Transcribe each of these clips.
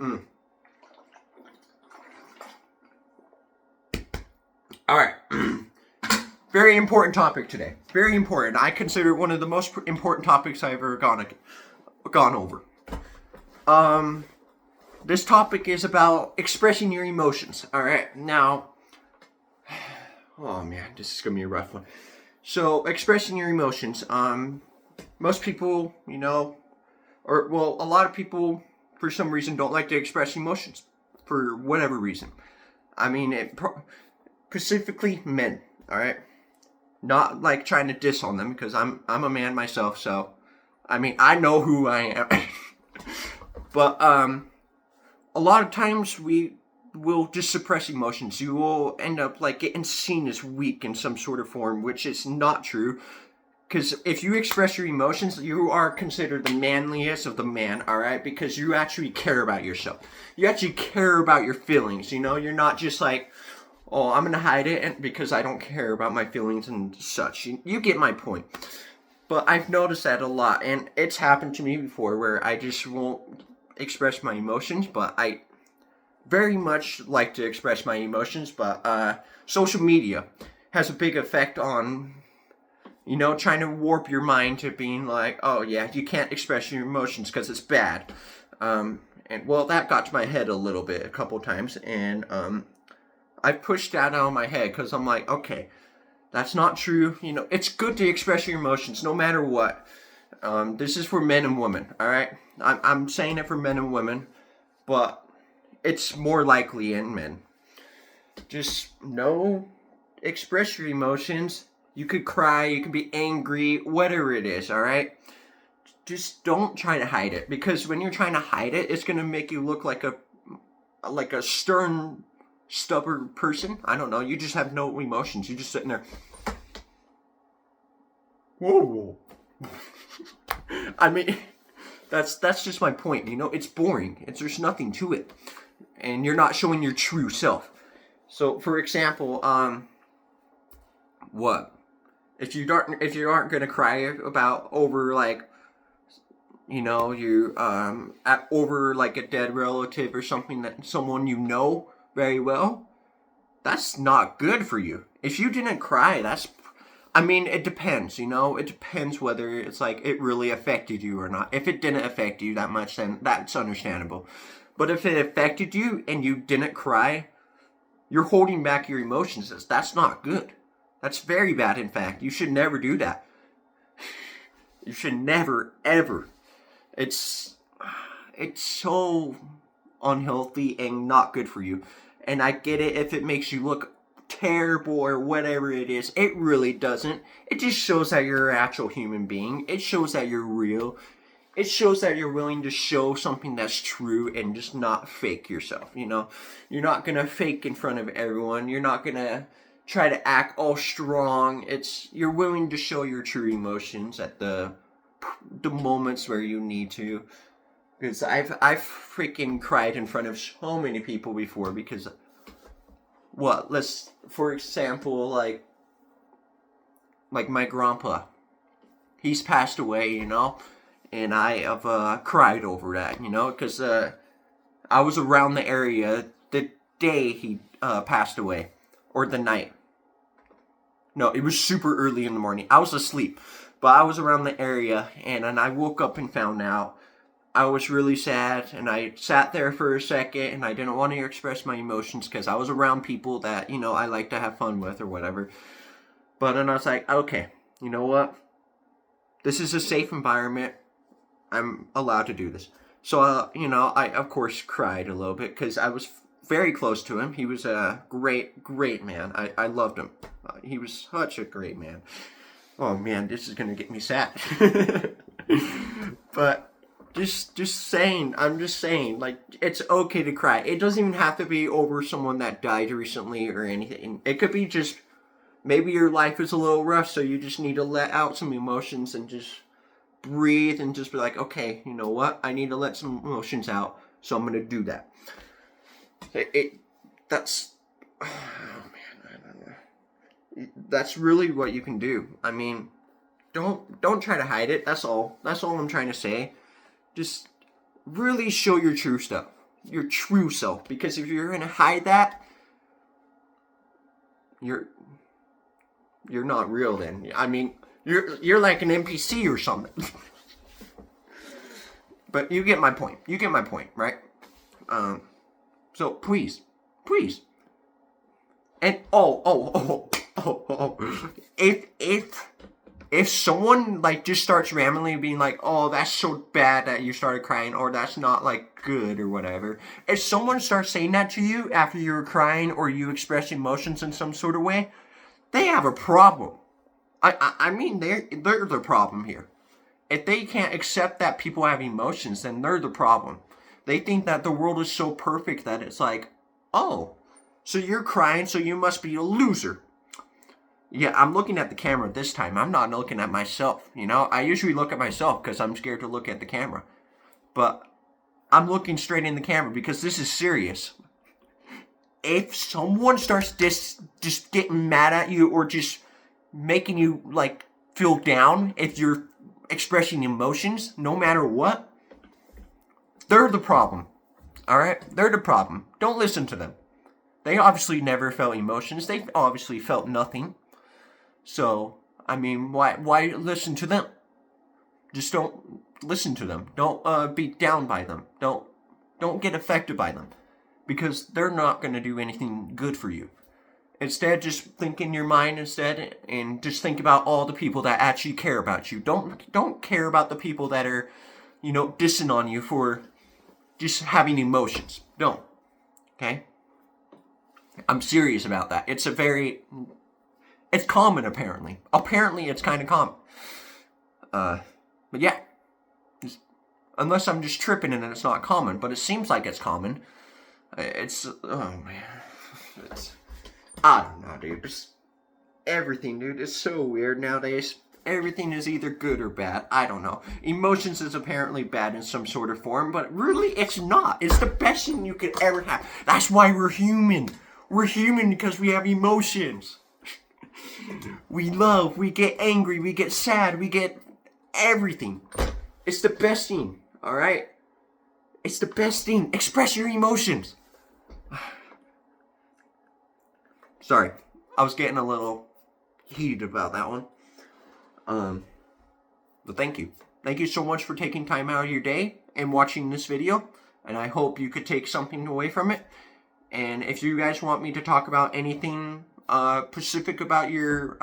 All right. Very important topic today. Very important. I consider it one of the most important topics I've ever gone over. This topic is about expressing your emotions. All right. Now, oh man, this is gonna be a rough one. So, expressing your emotions. Most people, a lot of people, for some reason, don't like to express emotions for whatever reason. I mean, specifically men. All right. Not like trying to diss on them because I'm a man myself, so I mean I know who I am. But a lot of times we will just suppress emotions. You will end up like getting seen as weak in some sort of form, which is not true. Because if you express your emotions, you are considered the manliest of the man, alright? Because you actually care about yourself. You actually care about your feelings, You're not just like, oh, I'm going to hide it because I don't care about my feelings and such. You get my point. But I've noticed that a lot, and it's happened to me before where I just won't express my emotions, but I very much like to express my emotions, but social media has a big effect on, trying to warp your mind to being like, oh yeah, you can't express your emotions because it's bad. And well, that got to my head a little bit a couple times, and I pushed that out of my head because I'm like, okay, that's not true. It's good to express your emotions no matter what. This is for men and women, all right? I'm saying it for men and women, but it's more likely in men. Just express your emotions. You could cry, you could be angry, whatever it is, all right? Just don't try to hide it, because when you're trying to hide it, it's going to make you look like a stern, stubborn person. I don't know. You just have no emotions. You're just sitting there. Whoa. I mean, that's just my point. It's boring. There's nothing to it, and you're not showing your true self. So, for example, what if you aren't gonna cry about over like, you over like a dead relative or something that someone very well, that's not good for you. If you didn't cry, it depends, it depends whether it's like it really affected you or not. If it didn't affect you that much, then that's understandable. But if it affected you and you didn't cry, you're holding back your emotions. That's not good. That's very bad, in fact. You should never do that. You should never, ever. It's so unhealthy and not good for you. And I get it if it makes you look terrible or whatever it is. It really doesn't. It just shows that you're an actual human being. It shows that you're real. It shows that you're willing to show something that's true and just not fake yourself, You're not going to fake in front of everyone. You're not going to try to act all strong. You're willing to show your true emotions at the moments where you need to. Because I've freaking cried in front of so many people before because, for example, like my grandpa, he's passed away, and I have cried over that, because I was around the area the day he passed away, or the night. No, it was super early in the morning. I was asleep, but I was around the area, and I woke up and found out. I was really sad, and I sat there for a second, and I didn't want to express my emotions because I was around people that, I like to have fun with or whatever. But then I was like, okay, you know what? This is a safe environment. I'm allowed to do this. So, I, of course, cried a little bit because I was very close to him. He was a great, great man. I loved him. He was such a great man. Oh, man, this is going to get me sad. But I'm just saying, like, it's okay to cry. It doesn't even have to be over someone that died recently or anything. It could be just, maybe your life is a little rough, so you just need to let out some emotions and just breathe and just be like, okay, you know what? I need to let some emotions out, so I'm going to do that. That's, oh man, I don't know. That's really what you can do. I mean, don't try to hide it. That's all I'm trying to say. Just really show your true stuff. your true self. Because if you're gonna hide that, you're not real then. I mean, you're like an NPC or something. But you get my point. You get my point, right? So please, and if someone like just starts randomly being like, oh, that's so bad that you started crying, or that's not like good or whatever, if someone starts saying that to you after you were crying or you express emotions in some sort of way, they have a problem. I mean, they're the problem here. If they can't accept that people have emotions, then they're the problem. They think that the world is so perfect that it's like, oh, so you're crying, so you must be a loser. Yeah, I'm looking at the camera this time. I'm not looking at myself, you know? I usually look at myself because I'm scared to look at the camera. But I'm looking straight in the camera because this is serious. If someone starts just getting mad at you or just making you, like, feel down if you're expressing emotions, no matter what, they're the problem. Alright? They're the problem. Don't listen to them. They obviously never felt emotions. They obviously felt nothing. So, I mean, why listen to them? Just don't listen to them. Don't be down by them. Don't get affected by them. Because they're not going to do anything good for you. Instead, just think in your mind instead, and just think about all the people that actually care about you. Don't care about the people that are, you know, dissing on you for just having emotions. Don't. Okay? I'm serious about that. It's common apparently. Apparently it's kind of common. But yeah. Unless I'm just tripping and it's not common, but it seems like it's common. Oh man. I don't know, dude. Everything, dude, is so weird nowadays. Everything is either good or bad. I don't know. Emotions is apparently bad in some sort of form, but really it's not. It's the best thing you could ever have. That's why we're human. We're human because we have emotions. We love, we get angry, we get sad, we get everything. It's the best thing, alright? It's the best thing. Express your emotions. Sorry, I was getting a little heated about that one. But thank you. Thank you so much for taking time out of your day and watching this video. And I hope you could take something away from it. And if you guys want me to talk about anything specific about your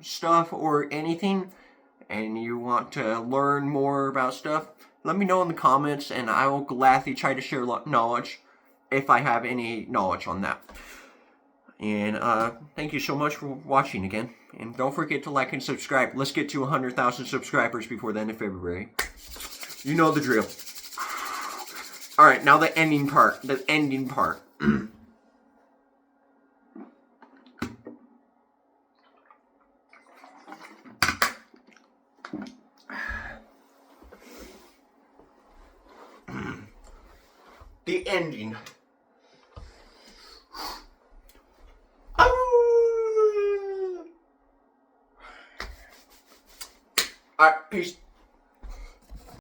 stuff or anything, and you want to learn more about stuff, let me know in the comments, and I will gladly try to share knowledge if I have any knowledge on that. And thank you so much for watching again. And don't forget to like and subscribe. Let's get to 100,000 subscribers before the end of February. You know the drill. Alright, now the ending part. The ending part. The ending. Alright, peace.